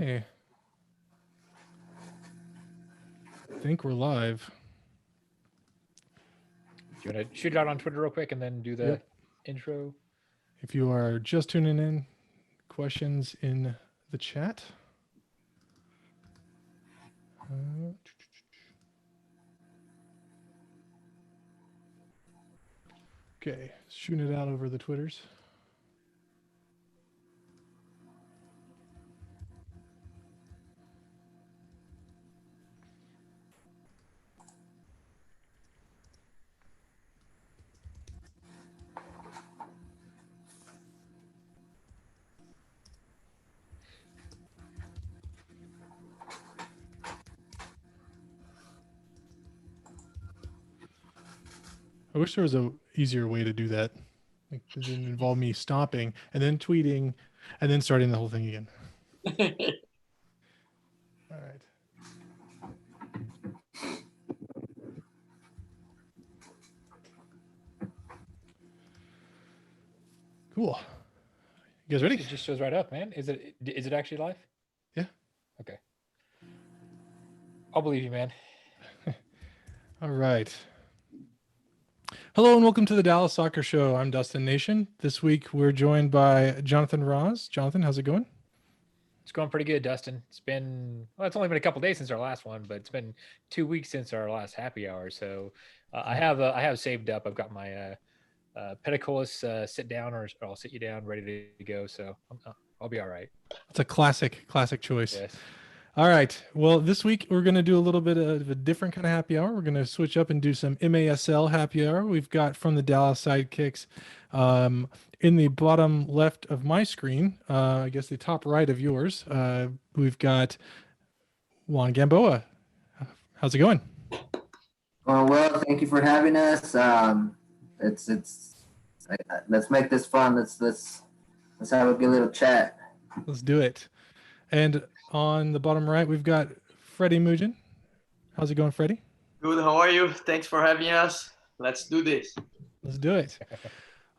Okay. I think we're live. Do you want to shoot it out on Twitter real quick and then do the intro? If you are just tuning in, questions in the chat. Okay, shooting it out over the Twitters. I wish there was a easier way to do that. Like, it didn't involve me stopping and then tweeting and then starting the whole thing again. All right. Cool. You guys ready? It just shows right up, man. Is it actually live? Yeah. Okay. I'll believe you, man. All right. Hello and welcome to the Dallas Soccer Show. I'm Dustin Nation. This week we're joined by Jonathan Ross. Jonathan, how's it going? It's going pretty good, Dustin. It's only been a couple days since our last one, but it's been 2 weeks since our last happy hour. So I have saved up. I've got my pediculus sit down, or I'll sit you down, ready to go. So I'll be all right. It's a classic choice. Yes. All right. Well, this week we're going to do a little bit of a different kind of happy hour. We're going to switch up and do some MASL happy hour. We've got from the Dallas Sidekicks in the bottom left of my screen, I guess the top right of yours, we've got Juan Gamboa. How's it going? Well, thank you for having us. Let's make this fun. Let's have a good little chat. Let's do it. And on the bottom right, we've got Freddie Mugen. How's it going, Freddie? Good. How are you? Thanks for having us. Let's do this. Let's do it.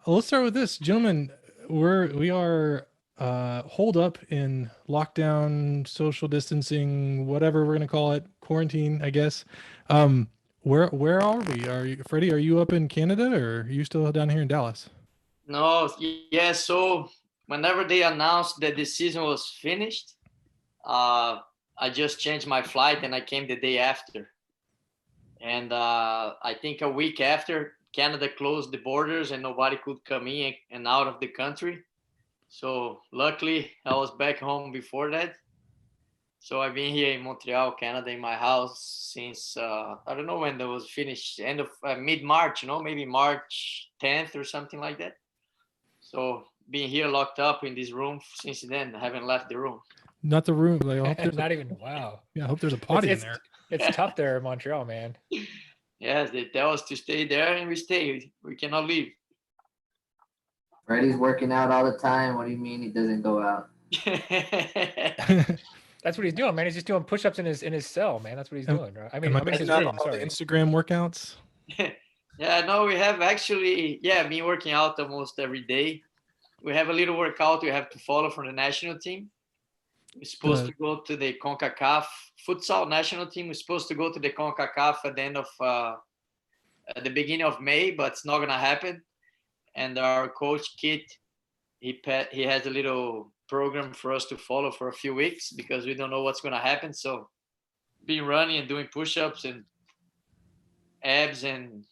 Let's start with this, gentlemen. We are holed up in lockdown, social distancing, whatever we're gonna call it, quarantine, I guess. Where are we? Freddie? Are you up in Canada, or are you still down here in Dallas? No, yeah. So whenever they announced that the season was finished, I just changed my flight and I came the day after. And I think a week after, Canada closed the borders and nobody could come in and out of the country. So luckily, I was back home before that. So I've been here in Montreal, Canada, in my house since, I don't know when that was finished, end of mid-March, maybe March 10th or something like that. So being here locked up in this room since then, I haven't left the room. Not the room. Like, I hope there's wow. Yeah, I hope there's a potty in there. It's tough there in Montreal, man. Yes, they tell us to stay there and we stay. We cannot leave. Freddie's working out all the time. What do you mean he doesn't go out? That's what he's doing, man. He's just doing push-ups in his cell, man. That's what he's doing. Right? I mean, his not room, all the Instagram workouts. Yeah, no, we have actually, been working out almost every day. We have a little workout we have to follow from the national team. We're supposed to go to the CONCACAF futsal national team. We're supposed to go to the CONCACAF at the end of, at the beginning of May, but it's not gonna happen. And our coach Kit, he has a little program for us to follow for a few weeks because we don't know what's gonna happen. So, been running and doing push-ups and abs, and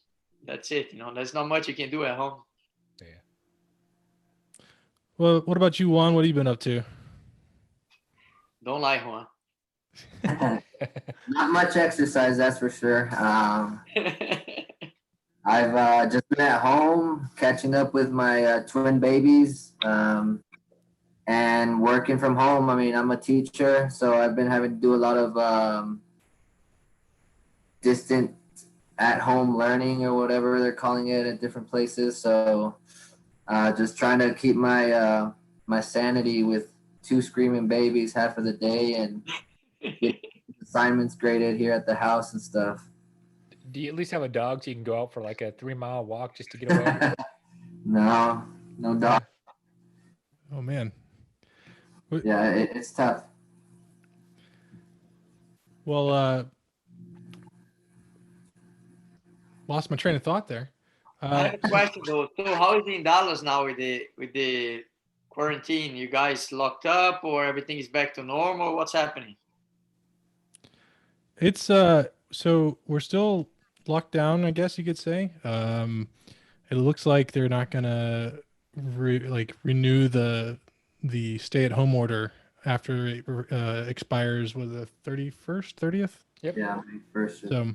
that's it. There's not much you can do at home. Yeah. Well, what about you, Juan? What have you been up to? Don't lie, Juan. Not much exercise, that's for sure. I've just been at home catching up with my twin babies and working from home. I mean, I'm a teacher, so I've been having to do a lot of distant at-home learning or whatever they're calling it at different places. So just trying to keep my my sanity with 2 screaming babies half of the day and get assignments graded here at the house and stuff. Do you at least have a dog so you can go out for like a 3-mile walk just to get away? No dog. Oh man. Yeah, it's tough. Well, lost my train of thought there. I have a question though. So how is it in Dallas now with the quarantine? You guys locked up or everything is back to normal? What's happening? It's so we're still locked down, I guess you could say. It looks like they're not gonna renew the stay-at-home order after it expires with the 31st, 30th. Yep. Yeah, first. So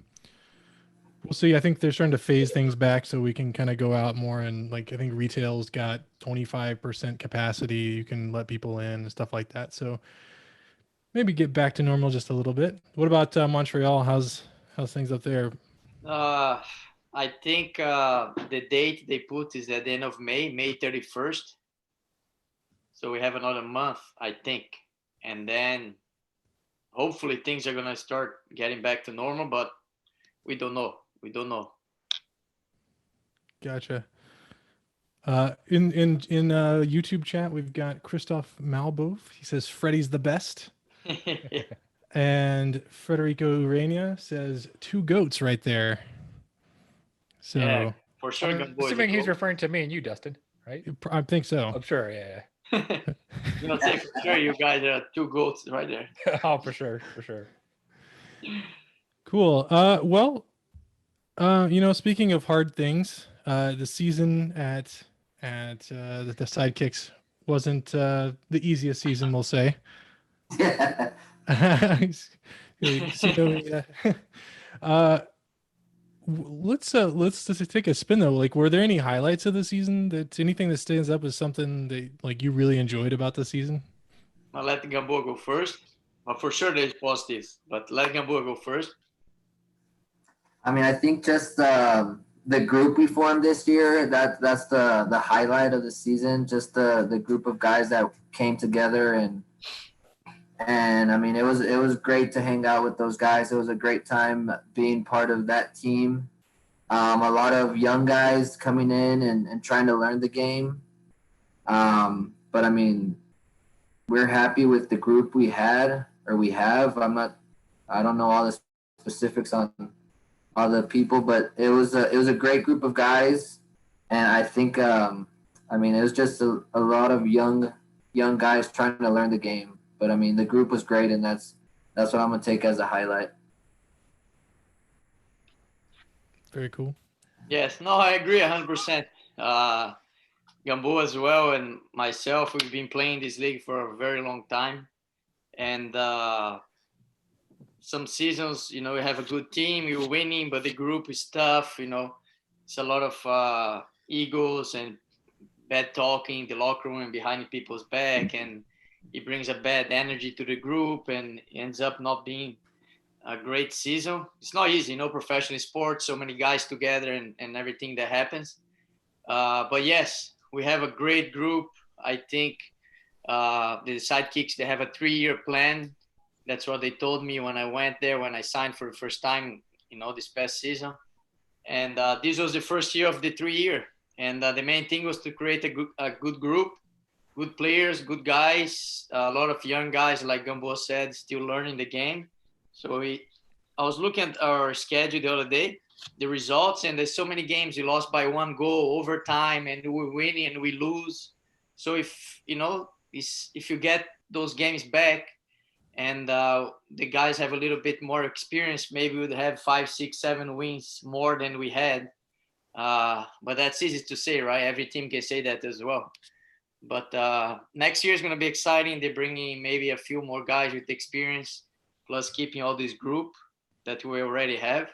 we'll see. I think they're starting to phase things back so we can kind of go out more, and like I think retail's got 25% capacity. You can let people in and stuff like that. So maybe get back to normal just a little bit. What about Montreal? How's things up there? I think the date they put is at the end of May 31st. So we have another month, I think. And then hopefully things are going to start getting back to normal, but we don't know. We don't know. Gotcha. In YouTube chat, we've got Christoph Malbov. He says Freddy's the best. And Federico Urania says two goats right there. So Yeah, for sure. I'm assuming he's referring to me and you, Dustin, right? I think so. I'm sure. Yeah. You know, say for sure you guys are two goats right there. Oh, for sure. For sure. Cool. Well, speaking of hard things, the season at the Sidekicks wasn't the easiest season, we'll say. Yeah. Let's just take a spin though. Like, were there any highlights of the season? Anything that stands up as something that like you really enjoyed about the season? I'll let Gamboa go first. But for sure there's positives. But let Gamboa go first. I mean, I think just the group we formed this year, that's the highlight of the season. Just the group of guys that came together and I mean, it was great to hang out with those guys. It was a great time being part of that team. A lot of young guys coming in and trying to learn the game. But I mean, we're happy with the group we had or we have. I don't know all the specifics on all the people, but it was a great group of guys, and I think I mean it was just a lot of young guys trying to learn the game. But I mean the group was great, and that's what I'm gonna take as a highlight. Very cool. Yes, no, I agree 100%. Gamboa as well and myself, we've been playing this league for a very long time, and some seasons, you know, we have a good team, you're winning, but the group is tough. You know, it's a lot of egos and bad talking in the locker room and behind people's back, and it brings a bad energy to the group and ends up not being a great season. It's not easy, you know, professional sports, so many guys together and everything that happens. But yes, we have a great group. I think the Sidekicks, they have a 3-year plan. That's what they told me when I went there, when I signed for the first time, you know, this past season. And this was the first year of the 3-year. And the main thing was to create a good group, good players, good guys, a lot of young guys, like Gamboa said, still learning the game. So I was looking at our schedule the other day, the results, and there's so many games we lost by 1 goal, overtime, and we win and we lose. So if you get those games back and the guys have a little bit more experience, maybe we'd have 5, 6, 7 wins more than we had. But that's easy to say, right? Every team can say that as well. But next year is going to be exciting. They're bringing maybe a few more guys with experience, plus keeping all this group that we already have.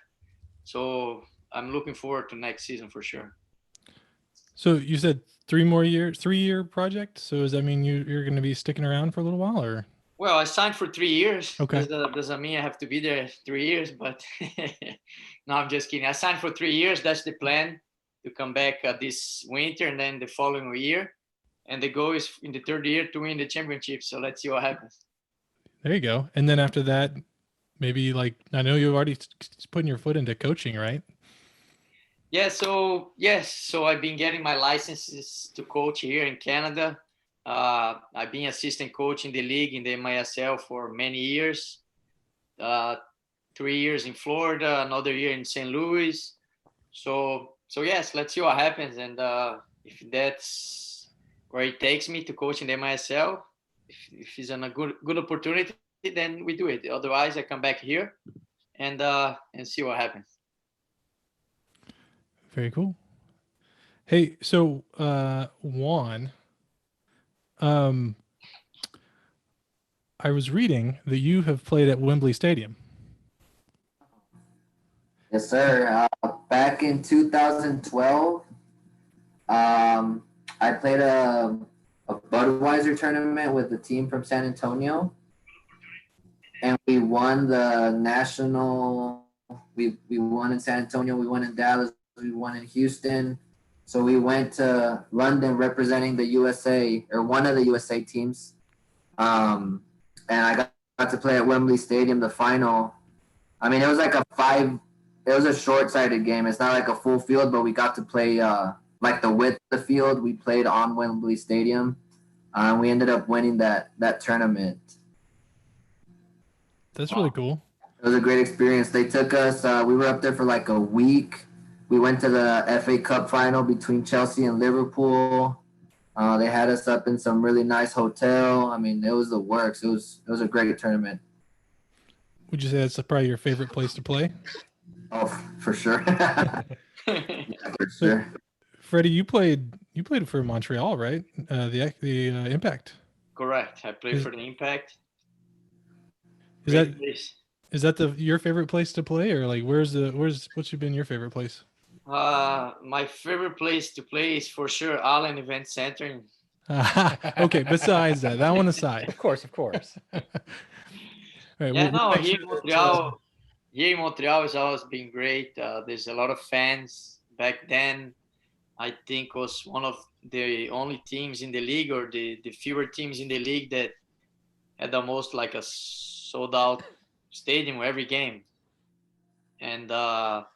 So I'm looking forward to next season for sure. So you said 3-year project. So does that mean you're going to be sticking around for a little while, or? Well, I signed for 3 years. Okay. Doesn't mean I have to be there 3 years, but no, I'm just kidding. I signed for 3 years. That's the plan, to come back this winter and then the following year. And the goal is in the 3rd year to win the championship. So let's see what happens. There you go. And then after that, maybe I know you're already putting your foot into coaching, right? Yeah. So I've been getting my licenses to coach here in Canada. I've been assistant coach in the league in the MISL for many years. 3 years in Florida, another year in St. Louis. So yes, let's see what happens. And if that's where it takes me to coach in the MISL, if it's a good opportunity, then we do it. Otherwise, I come back here and see what happens. Very cool. Hey, so Juan, I was reading that you have played at Wembley Stadium. Yes, sir. Back in 2012, I played a Budweiser tournament with the team from San Antonio, and we won the national. We won in San Antonio, we won in Dallas, we won in Houston. So we went to London representing the USA, or one of the USA teams. And I got to play at Wembley Stadium, the final. I mean, it was like it was a short-sided game. It's not like a full field, but we got to play like the width of the field. We played on Wembley Stadium. We ended up winning that tournament. That's really cool. It was a great experience. They took us, we were up there for like a week. We went to the FA Cup final between Chelsea and Liverpool. They had us up in some really nice hotel. I mean, it was the works. It was a great tournament. Would you say that's probably your favorite place to play? Oh, for sure. Yeah, for sure. Freddie, you played for Montreal, right? The Impact. Correct. I played for the Impact. Is that your favorite place to play, or like what's been your favorite place? My favorite place to play is for sure Allen Event Center. Okay, besides that one aside. Of course. Right, yeah, no, here in Montreal has always been great. There's a lot of fans. Back then, I think was one of the only teams in the league, or the fewer teams in the league that had almost like a sold out stadium every game. And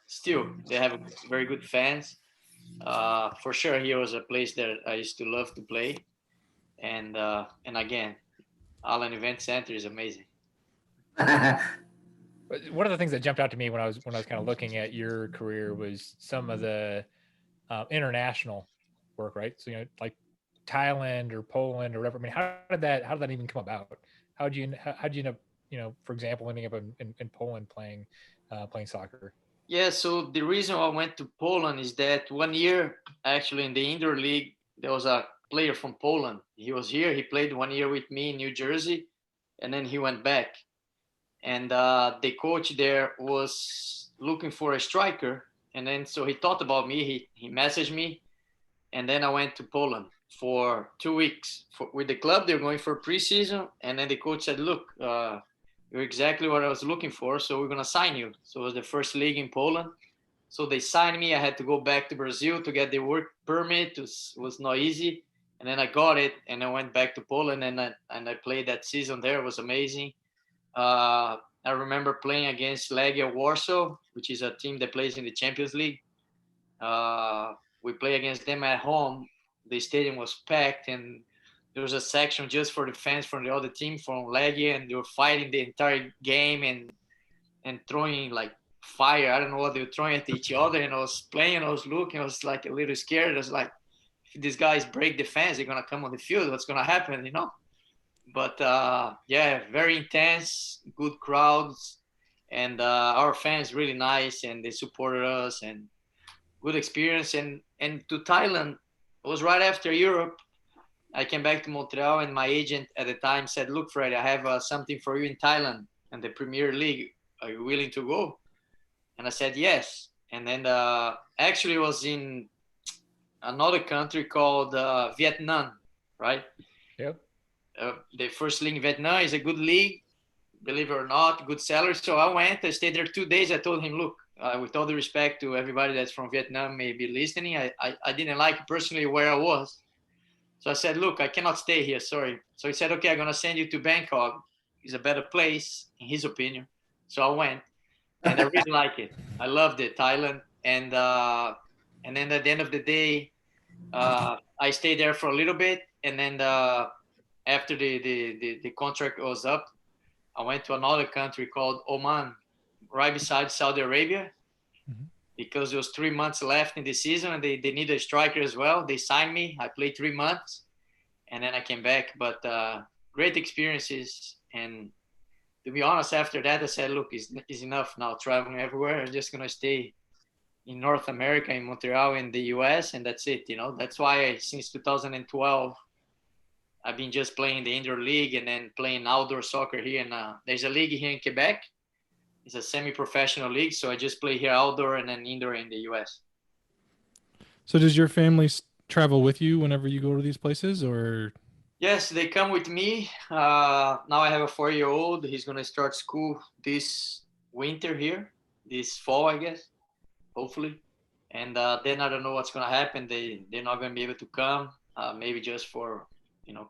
still, they have very good fans. For sure, here was a place that I used to love to play. And again, Allen Event Center is amazing. One of the things that jumped out to me when I was kind of looking at your career was some of the international work, right? So like Thailand or Poland or whatever. I mean, how did that even come about? How did you end up, for example, ending up in Poland playing soccer? Yeah, so the reason I went to Poland is that one year, actually in the indoor league, there was a player from Poland. He was here. He played 1 year with me in New Jersey, and then he went back. And the coach there was looking for a striker. And then so he thought about me. He messaged me. And then I went to Poland for 2 weeks with the club. They were going for preseason. And then the coach said, look, you're exactly what I was looking for. So we're going to sign you. So it was the first league in Poland. So they signed me. I had to go back to Brazil to get the work permit. It was not easy. And then I got it. And I went back to Poland. And I played that season there. It was amazing. I remember playing against Legia Warsaw, which is a team that plays in the Champions League. We play against them at home. The stadium was packed, and there was a section just for the fans from the other team, from Legia, and they were fighting the entire game and throwing like fire. I don't know what they were throwing at each other. And I was playing, I was looking, I was like a little scared. I was like, if these guys break the fence, they're gonna come on the field. What's gonna happen, But yeah, very intense, good crowds, and our fans really nice, and they supported us, and good experience. And to Thailand, it was right after Europe. I came back to Montreal, and my agent at the time said, "Look, Fred, I have something for you in Thailand and the Premier League. Are you willing to go?" And I said yes. And then actually it was in another country called Vietnam, right? Yep. The first league in Vietnam is a good league, believe it or not, good salary. So I went, I stayed there 2 days. I told him, look, with all the respect to everybody that's from Vietnam may be listening, I didn't like personally where I was. So I said, look, I cannot stay here, sorry. So he said, okay, I'm going to send you to Bangkok. It's a better place, in his opinion. So I went, and I really like it. I loved it, Thailand. And then at the end of the day, I stayed there for a little bit, and then after the contract was up, I went to another country called Oman. right beside Saudi Arabia, Mhm. because there was 3 months left in the season, and they need a striker as well. They signed me. I played 3 months, and then I came back. But great experiences. And to be honest, after that, I said, look, it's enough now traveling everywhere. I'm just going to stay in North America, in Montreal, in the US, and that's it. That's why since 2012, I've been just playing the indoor league and then playing outdoor soccer here. And there's a league here in Quebec. It's a semi-professional league, so I just play here outdoor and then indoor in the US. So does your family travel with you whenever you go to these places, or? Yes, they come with me. Now I have a 4-year-old. He's going to start school this winter here, this fall, I guess, hopefully. And then I don't know what's going to happen. They're not going to be able to come, maybe just for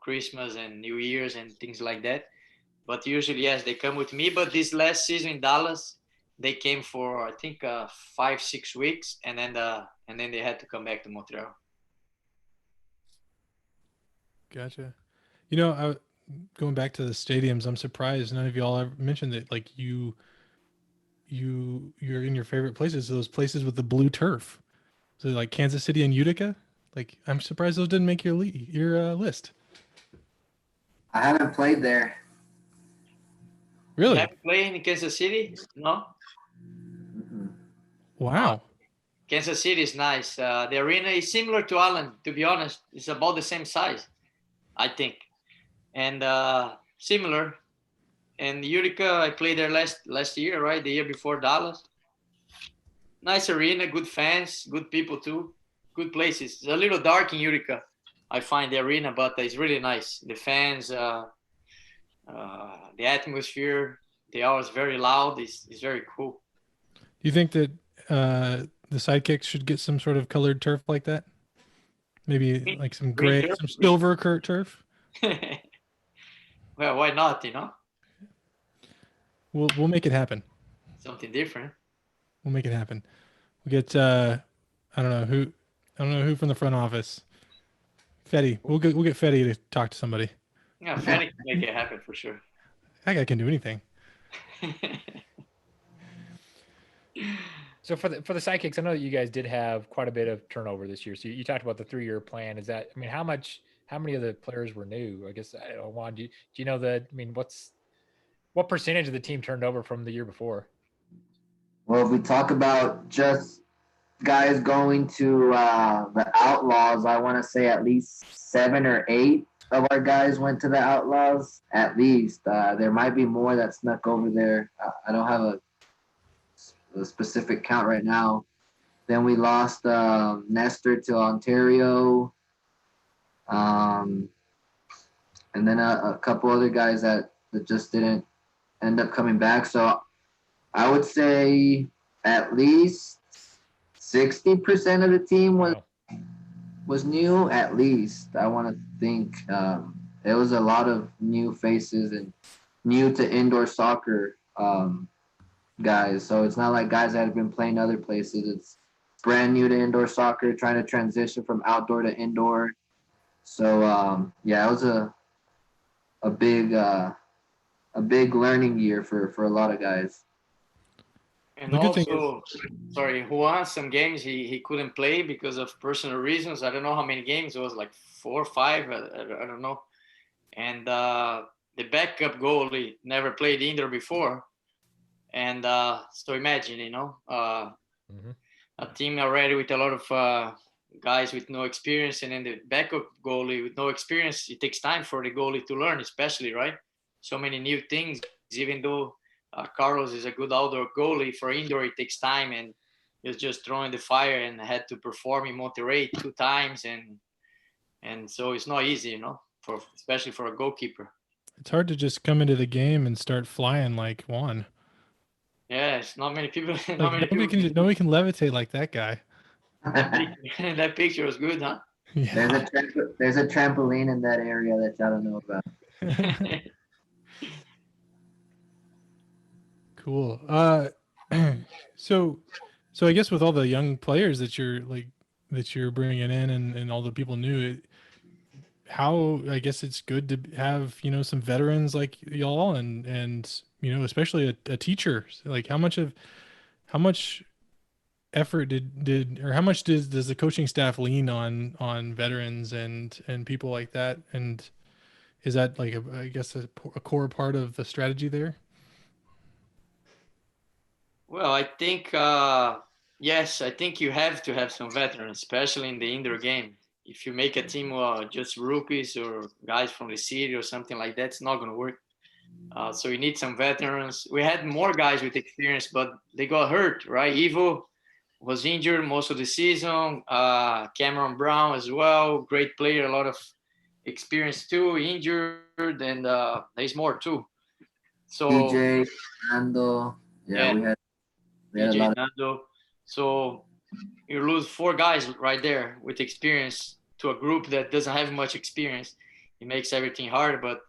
Christmas and New Year's and things like that. But usually, yes, they come with me. But this last season in Dallas, they came for I think 5-6 weeks, and then they had to come back to Montreal. Gotcha. Going back to the stadiums, I'm surprised none of y'all ever mentioned that. Like you're in your favorite places, those places with the blue turf. So like Kansas City and Utica. Like I'm surprised those didn't make your list. I haven't played there. You Really? haven't played in Kansas City? No? Mm-mm. Wow. Kansas City is nice. The arena is similar to Allen, to be honest. It's about the same size, I think. And similar. And Utica, I played there last year, right? The year before Dallas. Nice arena, good fans, good people too. Good places. It's a little dark in Utica, I find the arena, but it's really nice. The fans, the atmosphere, they are very loud. It's very cool. Do you think that the Sidekicks should get some sort of colored turf like that? Maybe like some Green gray, turf. some silver turf. Well, why not? We'll make it happen. Something different. We'll make it happen. We'll get I don't know who from the front office. Fetty. We'll get Fetty to talk to somebody. Yeah, Fanny can make it happen for sure. That guy can do anything. So for the Sidekicks, I know that you guys did have quite a bit of turnover this year. So you talked about the 3-year plan. Is that, I mean, how many of the players were new? I guess Juan, do you know that? I mean, what percentage of the team turned over from the year before? Well, if we talk about just guys going to the Outlaws, I want to say at least 7 or 8 of our guys went to the Outlaws. At least there might be more that snuck over there. I don't have a specific count right now. Then we lost Nestor to Ontario, and then a couple other guys that just didn't end up coming back. So I would say at least 60% of the team was new. At least I want to think it was a lot of new faces and new to indoor soccer guys. So it's not like guys that have been playing other places. It's brand new to indoor soccer, trying to transition from outdoor to indoor. So yeah, it was a big learning year for a lot of guys. And The good thing also, sorry, Juan, some games he couldn't play because of personal reasons. I don't know how many games. It was like 4 or 5. I don't know. And the backup goalie never played indoor before. And so imagine, a team already with a lot of guys with no experience, and then the backup goalie with no experience. It takes time for the goalie to learn, especially, right? So many new things, even though Carlos is a good outdoor goalie, for indoor it takes time, and he was just throwing the fire and had to perform in Monterrey 2 times, and so it's not easy, especially for a goalkeeper. it's hard to just come into the game and start flying like Juan. Yeah, it's not many people. Like Nobody can levitate like that guy. that picture was good, huh? Yeah. There's a trampoline in that area that y'all don't know about. Cool. So I guess with all the young players that you're bringing in and all the people new, how I guess it's good to have some veterans like y'all and especially a teacher, like how much effort did or how much does the coaching staff lean on veterans and people like that? And is that like I guess a core part of the strategy there? Well, I think yes, I think you have to have some veterans, especially in the indoor game. If you make a team just rookies or guys from the city or something like that, it's not going to work. So you need some veterans. We had more guys with experience, but they got hurt, right? Evo was injured most of the season. Cameron Brown as well, great player, a lot of experience too, injured, and there's more too. So DJ, Nando. Yeah, yeah, we had a DJ lot of. Nando. So you lose 4 guys right there with experience to a group that doesn't have much experience. It makes everything hard. But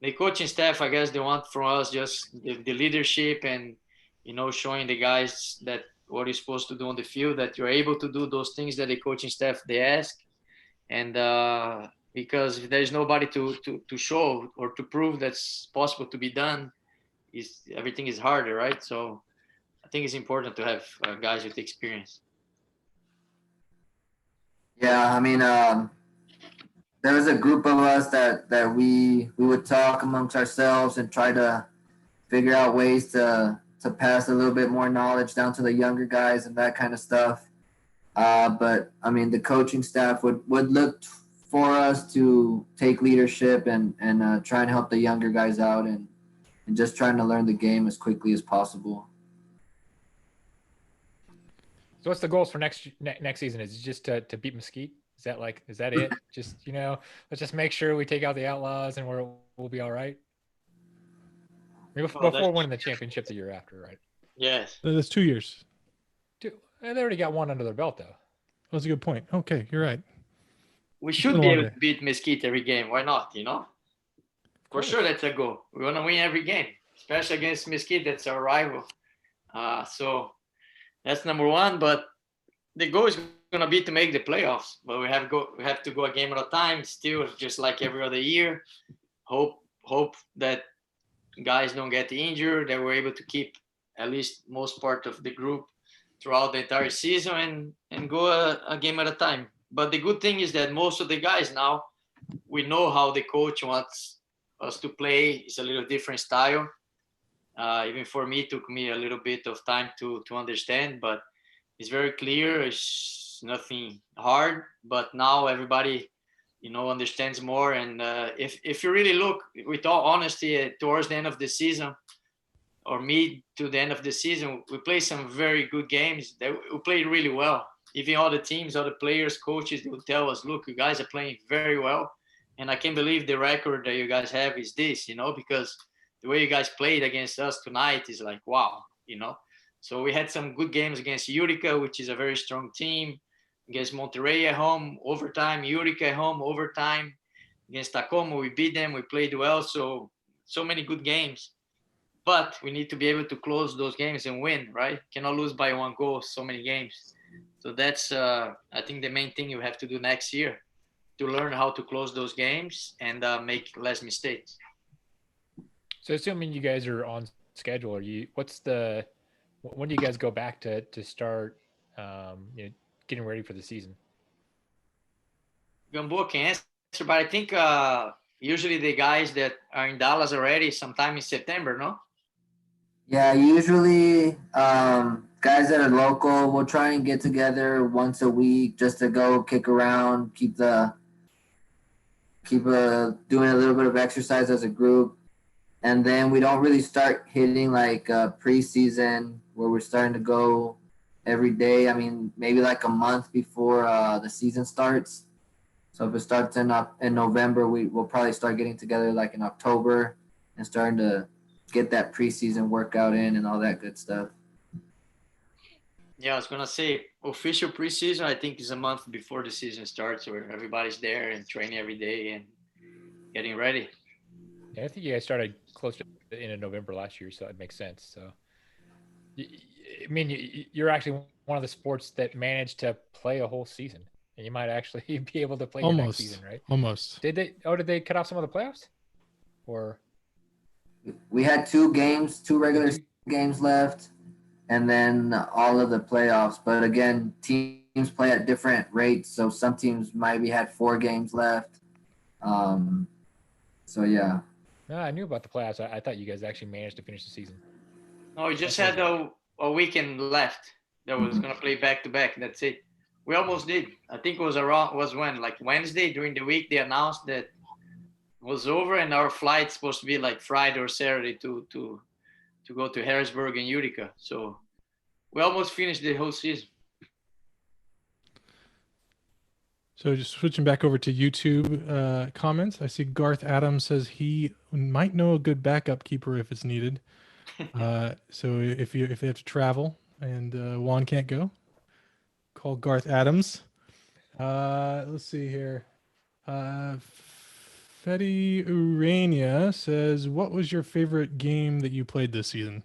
the coaching staff, I guess, they want from us just the leadership and showing the guys that what you're supposed to do on the field, that you're able to do those things that the coaching staff they ask. And because if there's nobody to show or to prove that's possible to be done, is everything is harder, right? So I think it's important to have guys with experience. Yeah, I mean, there was a group of us that we would talk amongst ourselves and try to figure out ways to pass a little bit more knowledge down to the younger guys and that kind of stuff. But I mean, the coaching staff would look for us to take leadership and try and help the younger guys out and just trying to learn the game as quickly as possible. So what's the goals for next season? Is it just to beat Mesquite? Is that it? Just let's just make sure we take out the Outlaws and we'll be all right. Before winning the championship the year after, right? Yes. That's 2 years. And they already got one under their belt though. That's a good point. Okay, you're right. We should be able to beat Mesquite every game. Why not? For sure, that's a goal. We want to win every game, especially against Mesquite. That's our rival. So that's number one. But the goal is going to be to make the playoffs. But we have to go a game at a time. Still, just like every other year. Hope that guys don't get injured. That we're able to keep at least most part of the group throughout the entire season and go a game at a time. But the good thing is that most of the guys now, we know how the coach wants us to play. It's a little different style. Even for me, it took me a little bit of time to understand, but it's very clear. It's nothing hard, but now everybody, understands more. And if you really look with all honesty towards the end of the season or mid to the end of the season, we played some very good games. We played really well. Even all the teams, all the players, coaches, they will tell us, look, you guys are playing very well. And I can't believe the record that you guys have is this, because the way you guys played against us tonight is like, wow, So we had some good games against Utica, which is a very strong team. Against Monterrey at home, overtime. Utica at home, overtime. Against Tacoma, we beat them. We played well. So many good games. But we need to be able to close those games and win, right? Cannot lose by 1 goal so many games. So that's, I think, the main thing you have to do next year to learn how to close those games and make less mistakes. So assuming you guys are on schedule, when do you guys go back to start getting ready for the season? Gamboa can answer, but I think usually the guys that are in Dallas already sometime in September, no? Yeah, usually guys that are local will try and get together once a week just to go kick around, keep doing a little bit of exercise as a group. And then we don't really start hitting like preseason where we're starting to go every day. I mean, maybe like a month before the season starts. So if it starts in November, we'll probably start getting together like in October and starting to get that preseason workout in and all that good stuff. Yeah, I was going to say official preseason, I think, is a month before the season starts where everybody's there and training every day and getting ready. Yeah, I think you guys started close to the end of November last year, so it makes sense. So, I mean, you're actually one of the sports that managed to play a whole season, and you might actually be able to play your next season, right? Almost. Did they cut off some of the playoffs? Or We had two regular games left, and then all of the playoffs. But again, teams play at different rates, so some teams maybe had 4 games left. So yeah. No, I knew about the playoffs. I thought you guys actually managed to finish the season. No, we just had a weekend left that was gonna play back to back. That's it. We almost did. I think it was when, like Wednesday during the week, they announced that it was over, and our flight's supposed to be like Friday or Saturday to go to Harrisburg and Utica. So we almost finished the whole season. So just switching back over to YouTube comments, I see Garth Adams says he might know a good backup keeper if it's needed. So if they have to travel and Juan can't go, call Garth Adams. Let's see here. Fetty Urania says, "What was your favorite game that you played this season?"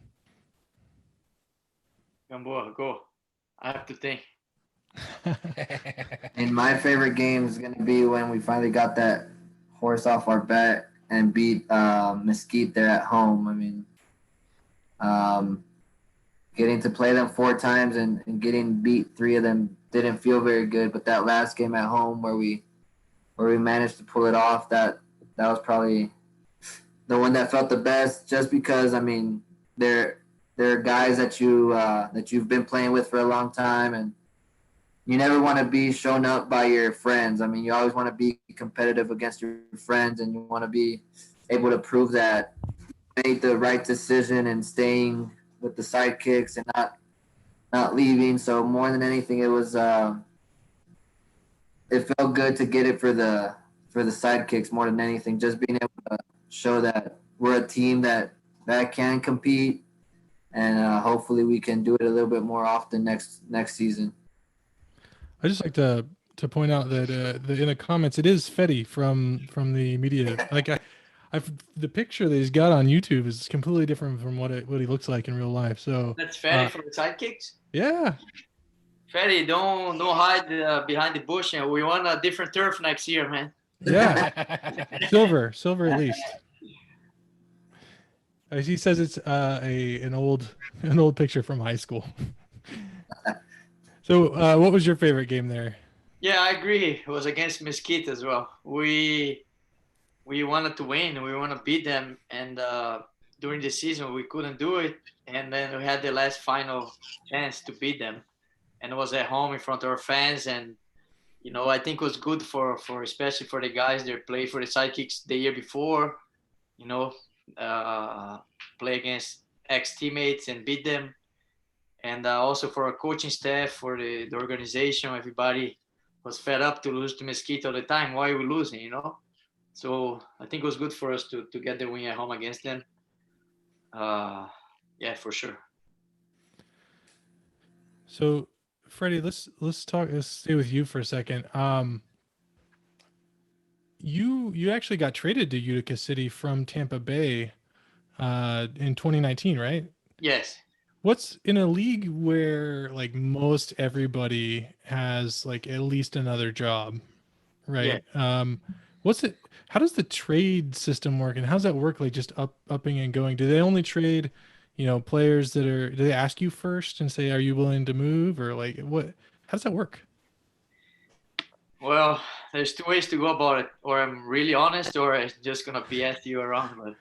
Gamboa, go. I have to think. And my favorite game is gonna be when we finally got that horse off our back and beat Mesquite there at home. I mean, getting to play them 4 times and getting beat 3 of them didn't feel very good. But that last game at home where we managed to pull it off, that was probably the one that felt the best. Just because, I mean, they're guys that you've been playing with for a long time, and you never want to be shown up by your friends. I mean, you always want to be competitive against your friends, and you want to be able to prove that you made the right decision and staying with the Sidekicks and not leaving. So more than anything, it was it felt good to get it for the Sidekicks more than anything. Just being able to show that we're a team that can compete, and hopefully we can do it a little bit more often next season. I just like to point out that in the comments it is Fetty from the media. Like the picture that he's got on YouTube is completely different from what he looks like in real life. So that's Fetty from the Sidekicks. Yeah. Fetty, don't hide behind the bush, and we want a different turf next year, man. Yeah, silver at least. He says it's an old picture from high school. So, what was your favorite game there? Yeah, I agree. It was against Mesquite as well. We wanted to win. We want to beat them, and during the season we couldn't do it. And then we had the last final chance to beat them, and it was at home in front of our fans. And I think it was good for especially for the guys that played for the Sidekicks the year before. Play against ex-teammates and beat them. And also for our coaching staff, for the organization, everybody was fed up to lose to Mesquite all the time. Why are we losing, So I think it was good for us to get the win at home against them. Yeah, for sure. So, Freddie, let's stay with you for a second. You actually got traded to Utica City from Tampa Bay in 2019, right? Yes. What's in a league where like most everybody has like at least another job, right? Yeah. How does the trade system work, and how's that work? Like just upping and going? Do they only trade, players do they ask you first and say, are you willing to move, or like how does that work? Well, there's 2 ways to go about it. Or I'm really honest, or I'm just gonna BS you around. But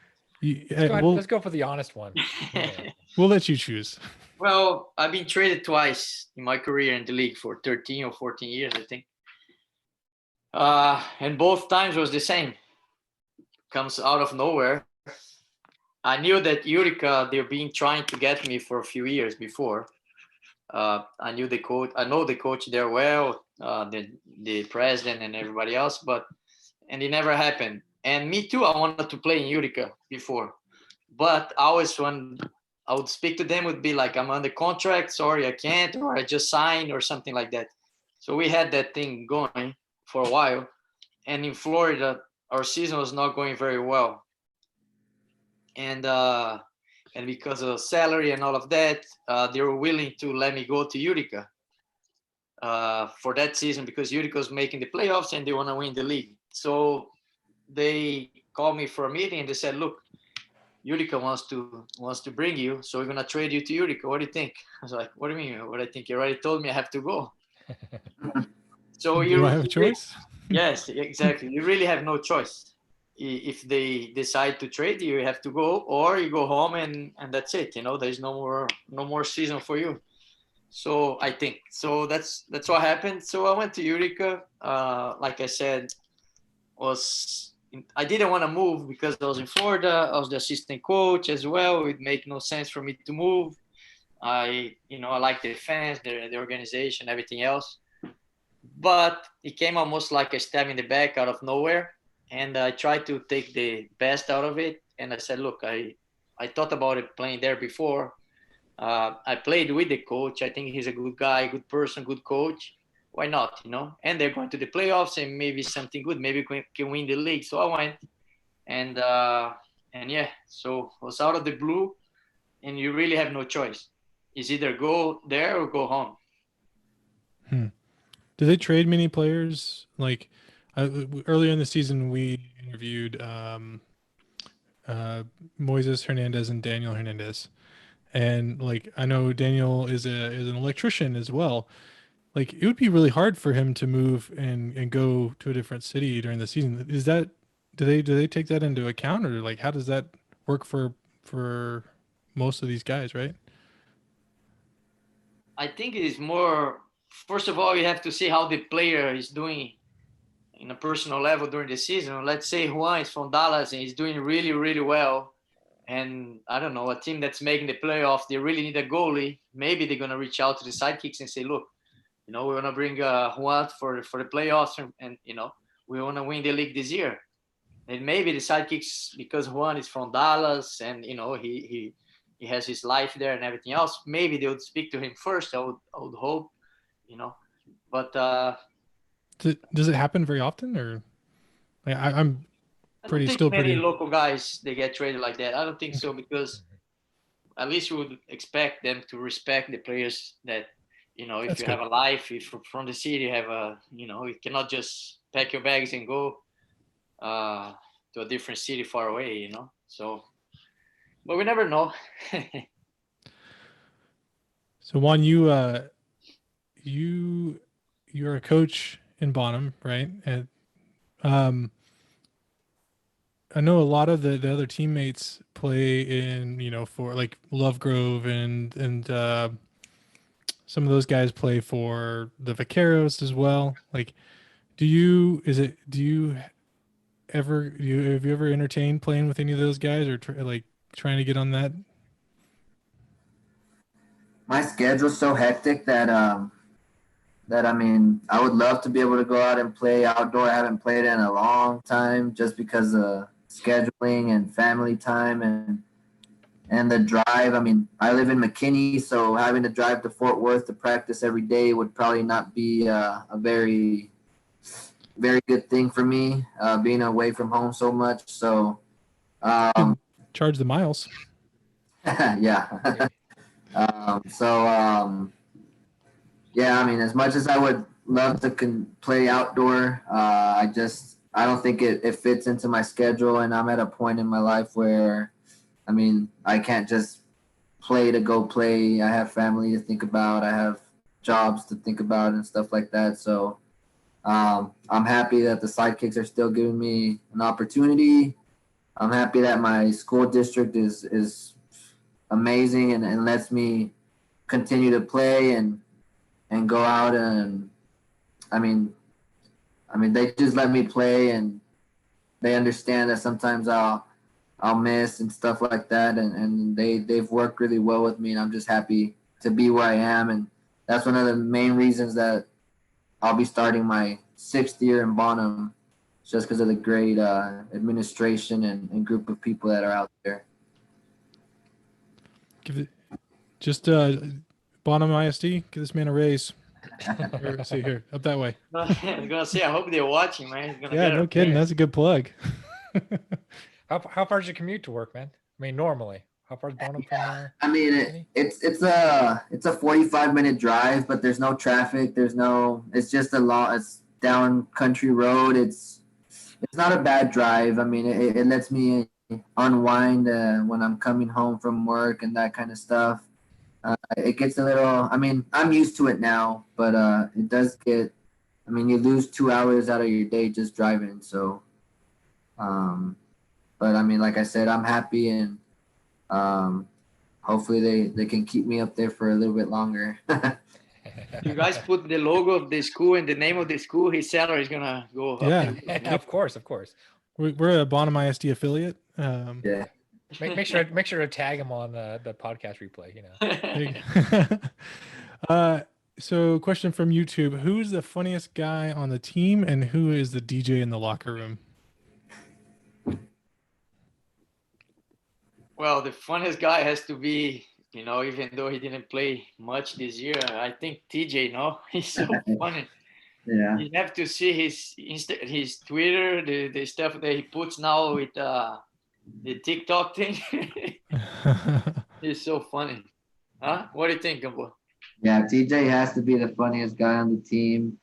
let's go for the honest one. We'll let you choose. Well, I've been traded twice in my career in the league for 13 or 14 years, I think. And both times was the same. Comes out of nowhere. I knew that Utica, they've been trying to get me for a few years before. I know the coach there well, the president and everybody else, and it never happened. And me too, I wanted to play in Utica before. But always when I would speak to them, would be like, I'm under contract, sorry, I can't, or I just signed or something like that. So we had that thing going for a while. And in Florida, our season was not going very well. And because of salary and all of that, they were willing to let me go to Utica for that season because Utica was making the playoffs and they want to win the league. So they called me for a meeting and they said, look, Utica wants to bring you, so we're gonna trade you to Utica. What do you think? I was like, what do you mean? What I think? You already told me I have to go. So Do I have a choice? Yes, exactly. You really have no choice. If they decide to trade you, you have to go, or you go home and that's it. There's no more season for you. So I think so. That's what happened. So I went to Utica. Like I said, I didn't want to move because I was in Florida. I was the assistant coach as well. It would make no sense for me to move. I like the fans, the organization, everything else. But it came almost like a stab in the back out of nowhere. And I tried to take the best out of it. And I said, look, I thought about it playing there before. I played with the coach. I think he's a good guy, good person, good coach. Why not, And they're going to the playoffs and maybe something good. Maybe we can win the league. So I went. And yeah, so it was out of the blue. And you really have no choice. It's either go there or go home. Do they trade many players? Like earlier in the season, we interviewed Moises Hernandez and Daniel Hernandez, and like I know Daniel is an electrician as well. Like it would be really hard for him to move and go to a different city during the season. Do they take that into account, or like how does that work for most of these guys, right? I think it is more. First of all, you have to see how the player is doing in a personal level during the season. Let's say Juan is from Dallas and he's doing really, really well. And I don't know, a team that's making the playoffs, they really need a goalie. Maybe they're going to reach out to the Sidekicks and say, look, we want to bring Juan for the playoffs and we want to win the league this year. And maybe the Sidekicks, because Juan is from Dallas and, he has his life there and everything else, maybe they would speak to him first. I would hope. But Does it happen very often, or like, I'm I pretty don't think still many pretty local guys they get traded like that. I don't think so, because at least you would expect them to respect the players that if That's you good. have a life, if you're from the city, you have you cannot just pack your bags and go to a different city far away. So, but we never know. So Juan, you're a coach in Bonham, right? And I know a lot of the other teammates play in, for like Lovegrove and some of those guys play for the Vaqueros as well. Like, have you ever entertained playing with any of those guys, or trying to get on that? My schedule's so hectic that I mean, I would love to be able to go out and play outdoor. I haven't played in a long time just because of scheduling and family time and the drive. I mean, I live in McKinney, so having to drive to Fort Worth to practice every day would probably not be a very, very good thing for me, being away from home so much. So, Charge the miles. yeah. Yeah, I mean, as much as I would love to play outdoor, I don't think it fits into my schedule, and I'm at a point in my life where, I mean, I can't just play to go play. I have family to think about. I have jobs to think about and stuff like that. So I'm happy that the Sidekicks are still giving me an opportunity. I'm happy that my school district is amazing and lets me continue to play and go out and I mean they just let me play, and they understand that sometimes I'll miss and stuff like that, and they've worked really well with me, and I'm just happy to be where I am, and that's one of the main reasons that I'll be starting my 6th year in Bonham, just because of the great administration and group of people that are out there. Give it just Bonham ISD. Give this man a raise. Here, see here, up that way. I was gonna say, I hope they're watching, man. Yeah, no kidding. That's a good plug. How far is your commute to work, man? I mean, normally, how far is Bonham from there? I mean, it's a 45-minute drive, but there's no traffic. It's just it's down country road. It's not a bad drive. I mean, it lets me unwind when I'm coming home from work and that kind of stuff. It gets a little. I mean, I'm used to it now, but it does get. I mean, you lose 2 hours out of your day just driving. So, but I mean, like I said, I'm happy, and hopefully they can keep me up there for a little bit longer. You guys put the logo of the school and the name of the school, his salary is gonna go up. Yeah. Of course. We're a Bonham ISD affiliate. Yeah. Make sure to tag him on the podcast replay. So question from YouTube: who's the funniest guy on the team, and who is the DJ in the locker room? Well, the funniest guy has to be, even though he didn't play much this year, I think TJ, no? He's so funny. Yeah. You have to see his Twitter, the stuff that he puts now with the TikTok thing. He's so funny. Huh? What do you think, Gumbo? Yeah, TJ has to be the funniest guy on the team.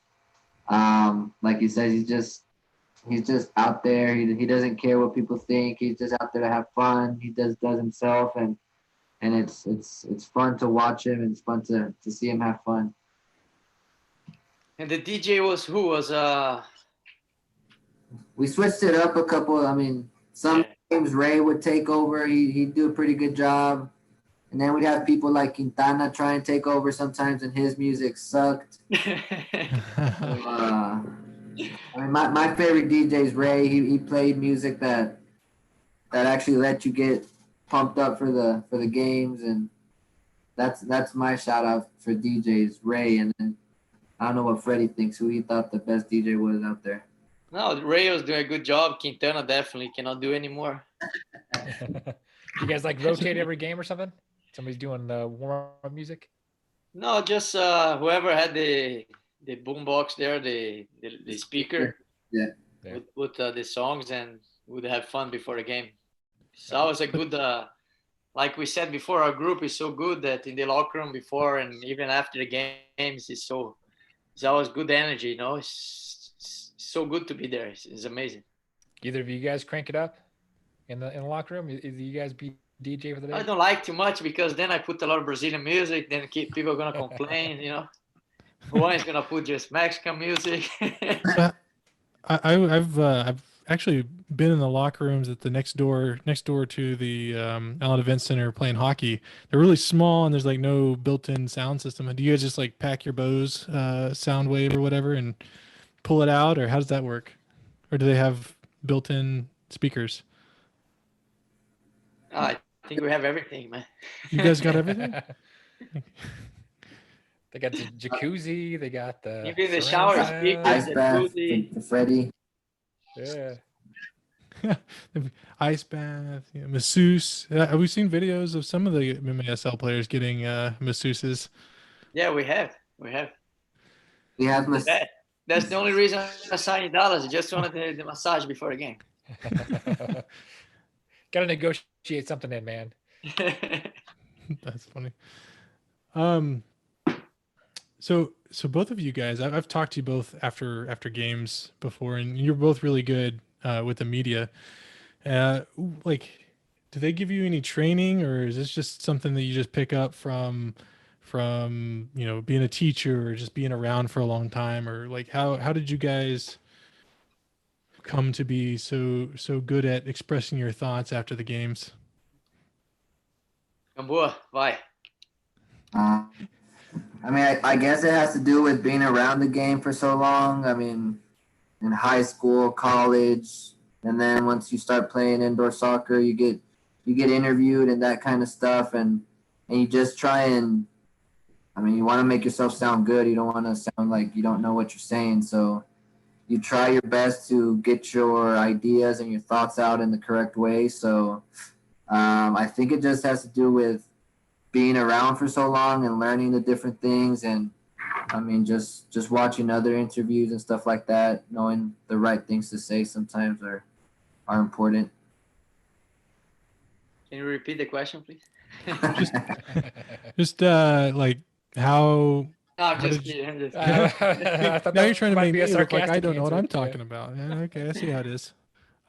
Like he says, he's just out there. He doesn't care what people think. He's just out there to have fun. He does himself, and it's fun to watch him, and it's fun to see him have fun. And the DJ was who was We switched it up a couple. I mean, some games Ray would take over. He'd do a pretty good job. And then we'd have people like Quintana try and take over sometimes, and his music sucked. I mean, my favorite DJ is Ray. He played music that actually let you get pumped up for the games, and that's my shout out for DJs, Ray. And then I don't know what Freddie thinks, who he thought the best DJ was out there. No, Ray was doing a good job. Quintana definitely cannot do anymore. You guys like rotate every game or something? Somebody's doing the warm-up music? No, just whoever had the boom box there, the speaker. Yeah. Would put the songs and would have fun before the game. So it was a good, like we said before, our group is so good that in the locker room before and even after the games, it's always good energy, It's so good to be there. It's amazing. Either of you guys crank it up in the locker room? Either you guys be DJ for the day? I don't like too much because then I put a lot of Brazilian music. Then people are gonna complain. One is gonna put just Mexican music. I've actually been in the locker rooms at the next door to the Allen Event Center playing hockey. They're really small, and there's like no built-in sound system. Do you guys just like pack your Bose sound wave or whatever and pull it out, or how does that work? Or do they have built-in speakers? I think we have everything, man. You guys got everything? They got the jacuzzi. They got the even the shower speakers, Ice the bath jacuzzi. for Freddie. Yeah. Ice bath, masseuse. We've seen videos of some of the MASL players getting masseuses. Yeah, we have. We have That's the only reason I signed $. I just wanted the massage before the game. Got to negotiate something in, man. That's funny. So both of you guys, I've talked to you both after games before, and you're both really good with the media. Like, do they give you any training, or is this just something that you just pick up from being a teacher or just being around for a long time, or like how did you guys come to be so good at expressing your thoughts after the games? Gamboa, vai. I mean, I guess it has to do with being around the game for so long. I mean, in high school, college, and then once you start playing indoor soccer, you get interviewed and that kind of stuff, and you just try and, I mean, you want to make yourself sound good. You don't want to sound like you don't know what you're saying, so you try your best to get your ideas and your thoughts out in the correct way. So I think it just has to do with being around for so long and learning the different things, and I mean just watching other interviews and stuff like that, knowing the right things to say sometimes are important. Can you repeat the question, please? just like how. No, I'm How just did you- kidding. I thought Now that you're trying to might make be me a look like I sarcastic don't know what answer. I'm talking about. Yeah, okay, I see how it is.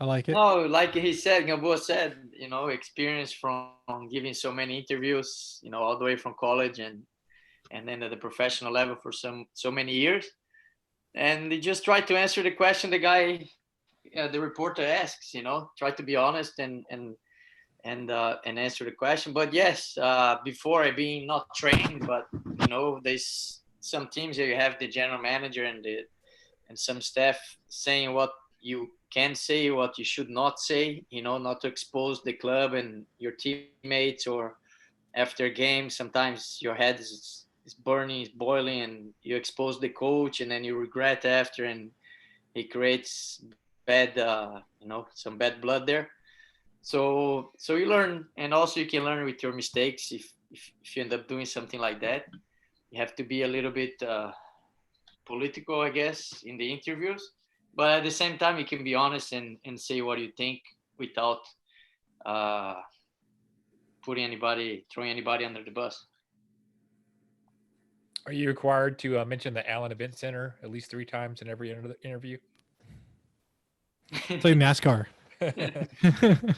I like it. No, like he said, Gamboa said, experience from giving so many interviews, all the way from college and then at the professional level for so many years. And they just try to answer the question the guy, the reporter asks, try to be honest and answer the question. But yes, before I being not trained, but there's some teams that you have the general manager and some staff saying what you can say, what you should not say, not to expose the club and your teammates, or after a game, sometimes your head is burning, is boiling, and you expose the coach and then you regret after, and it creates bad, some bad blood there. So you learn, and also you can learn with your mistakes if you end up doing something like that. You have to be a little bit political, I guess, in the interviews, but at the same time you can be honest and say what you think without throwing anybody under the bus. Are you required to mention the Allen Event Center at least 3 times in every interview? It's like NASCAR. I'd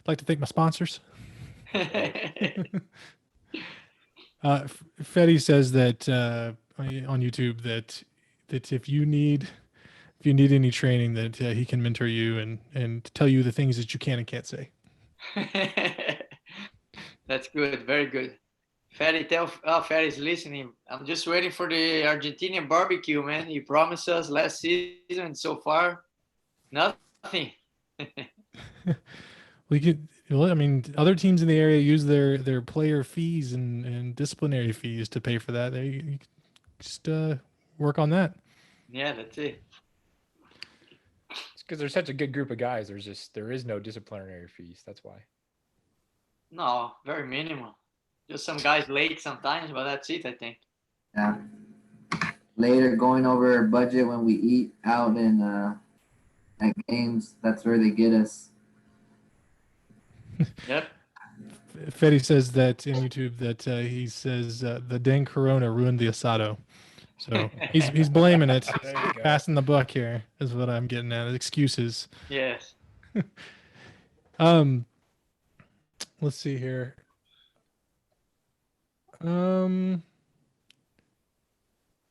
like to thank my sponsors. Fetty says that on YouTube that if you need any training, that he can mentor you and tell you the things that you can and can't say. That's good. Very good. Fatty, Fatty's listening. I'm just waiting for the Argentinian barbecue, man. You promised us last season, and so far, nothing. I mean, other teams in the area use their player fees and disciplinary fees to pay for that. They just work on that. Yeah, that's it. It's because they're such a good group of guys. There is no disciplinary fees. That's why. No, very minimal. Just some guys late sometimes, but that's it, I think. Yeah. Later, going over budget when we eat out in at games, that's where they get us. Yep. Fetty says that in YouTube that he says the dang Corona ruined the asado. So he's blaming it. Passing the buck here is what I'm getting at. Excuses. Yes. Let's see here.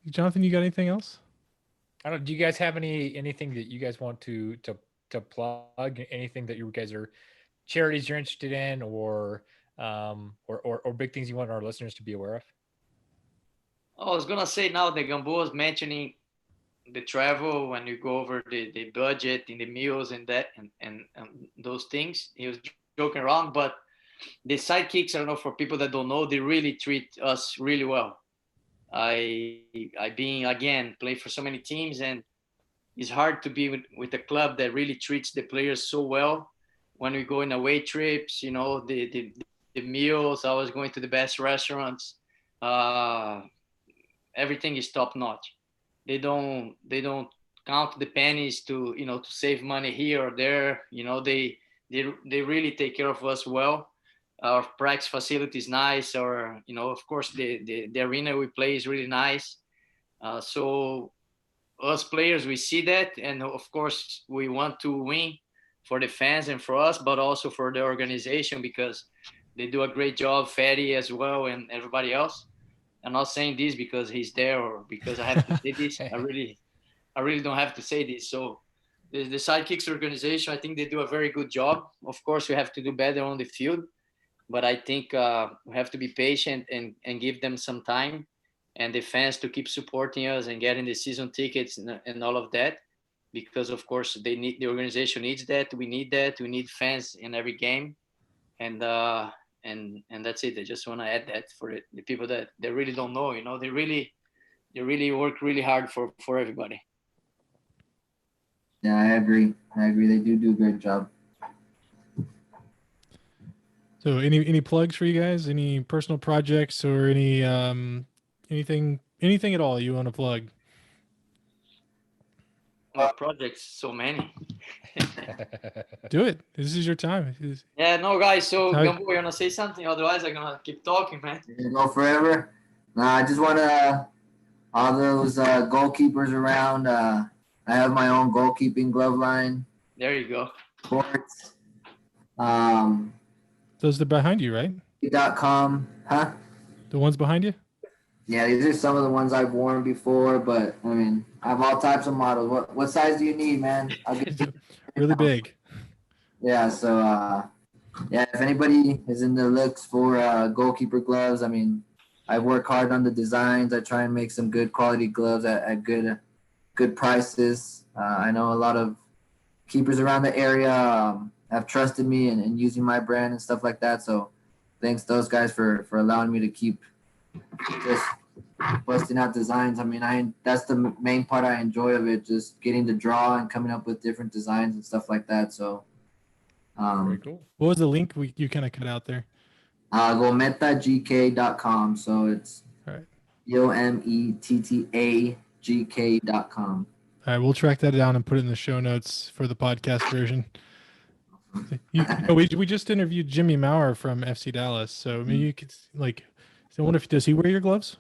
Jonathan, you got anything else? I don't. Do you guys have anything that you guys want to plug? Anything that you guys are charities you're interested in, or big things you want our listeners to be aware of? I was gonna say now that Gamboa was mentioning the travel when you go over the budget in the meals and that and those things. He was joking around, but the Sidekicks, I don't know, for people that don't know, they really treat us really well. I being again play for so many teams, and it's hard to be with a club that really treats the players so well. When we go in away trips, the meals, I was going to the best restaurants. Everything is top notch. They don't count the pennies to save money here or there. They really take care of us well. Our practice facility is nice, or of course the arena we play is really nice. So us players, we see that, and of course we want to win for the fans and for us, but also for the organization, because they do a great job, Fatty as well, and everybody else. I'm not saying this because he's there or because I have to say this. I really don't have to say this. So the Sidekicks organization, I think they do a very good job. Of course, we have to do better on the field, but I think we have to be patient and give them some time, and the fans to keep supporting us and getting the season tickets and all of that, because of course the organization needs that. We need that. We need fans in every game, and that's it. I just want to add that for the people that they really don't know. They really work really hard for everybody. Yeah, I agree. They do a great job. So any plugs for you guys? Any personal projects or any anything at all you want to plug? Projects, so many. Do it. This is your time. Yeah, no, guys. So, Gambo, you want to say something? Otherwise, I'm going to keep talking, man. You go forever? Nah, I just want to, all those goalkeepers around, I have my own goalkeeping glove line, There you go. sports, Those are behind you, right? .com, huh? The ones behind you? Yeah, these are some of the ones I've worn before, but I mean, I have all types of models. What size do you need, man? I'll get you. Really big. Yeah, so yeah, if anybody is in the looks for goalkeeper gloves, I mean, I work hard on the designs. I try and make some good quality gloves at good prices. I know a lot of keepers around the area have trusted me and using my brand and stuff like that. So thanks those guys for allowing me to keep just busting out designs. I mean, that's the main part I enjoy of it, just getting to draw and coming up with different designs and stuff like that. So Very cool. What was the link you kind of cut out there? gometagk.com. So it's All right. gomettagk.com. All right, we'll track that down and put it in the show notes for the podcast version. We just interviewed Jimmy Maurer from FC Dallas, so maybe you could like. So I wonder if does he wear your gloves?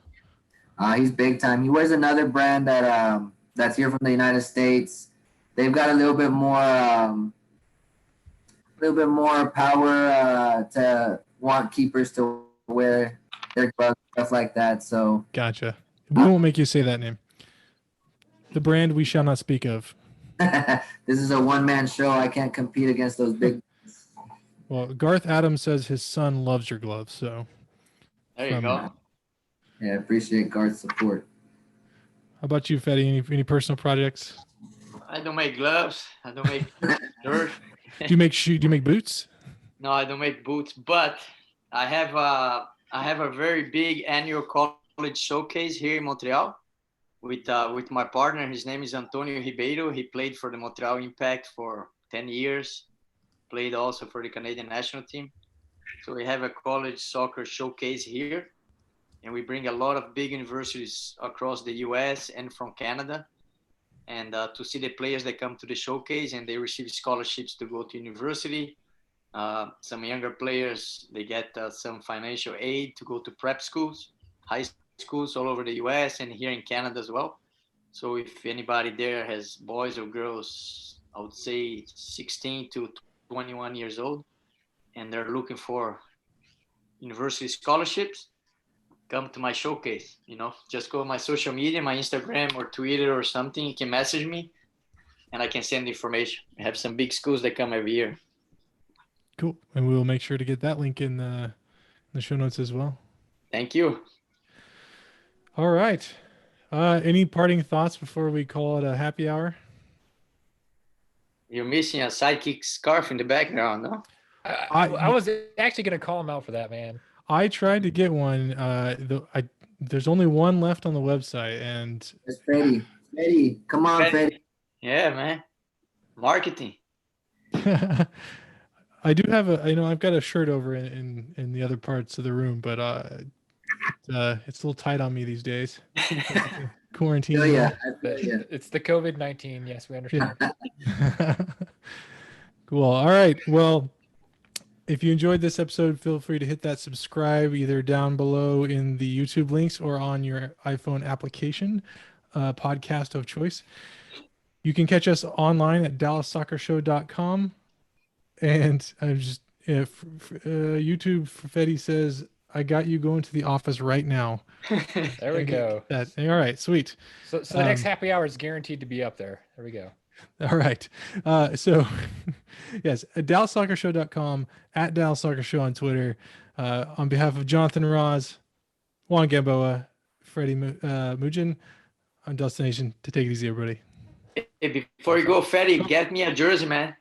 He's big time. He wears another brand that that's here from the United States. They've got a little bit more power to want keepers to wear their gloves, stuff like that. So Gotcha. We won't make you say that name. The brand we shall not speak of. this is a one-man show. I can't compete against those big. Well, Garth Adams says his son loves your gloves, so. There you go. Yeah, I appreciate Garth's support. How about you, Fetty? Any personal projects? I don't make gloves. I don't make dirt. Do you make boots? No, I don't make boots, but I have a very big annual college showcase here in Montreal with my partner. His name is Antonio Ribeiro. He played for the Montreal Impact for 10 years, played also for the Canadian national team. So we have a college soccer showcase here, and we bring a lot of big universities across the US and from Canada, and to see the players that come to the showcase and they receive scholarships to go to university. Some younger players, they get some financial aid to go to prep schools, high schools all over the US and here in Canada as well. So if anybody there has boys or girls, I would say 16 to 21 years old, and they're looking for university scholarships, come to my showcase. Just go to my social media, my Instagram or Twitter or something. You can message me and I can send information. I have some big schools that come every year. Cool. And we will make sure to get that link in the show notes as well. Thank you. All right. Any parting thoughts before we call it a happy hour? You're missing a Sidekick scarf in the background, no? I was actually going to call him out for that, man. I tried to get one. There's only one left on the website, and It's Fetty. Fetty, come on, Fetty. Yeah, man. Marketing. I do have I've got a shirt over in the other parts of the room, but it's a little tight on me these days. Quarantine. Oh yeah, I feel ya. It's the COVID-19. Yes, we understand. Cool. All right. Well, if you enjoyed this episode, feel free to hit that subscribe either down below in the YouTube links or on your iPhone application, podcast of choice. You can catch us online at DallasSoccerShow.com. And I'm just, if YouTube Fetty says, I got you going to the office right now. There we go. All right, sweet. So the next happy hour is guaranteed to be up there. There we go. All right. So, yes, at DallasSoccerShow.com, at Dallas Soccer Show on Twitter. On behalf of Jonathan Roz, Juan Gamboa, Freddie Mujin, I'm Destination. To take it easy, everybody. Hey, before you go, Fetty, get me a jersey, man.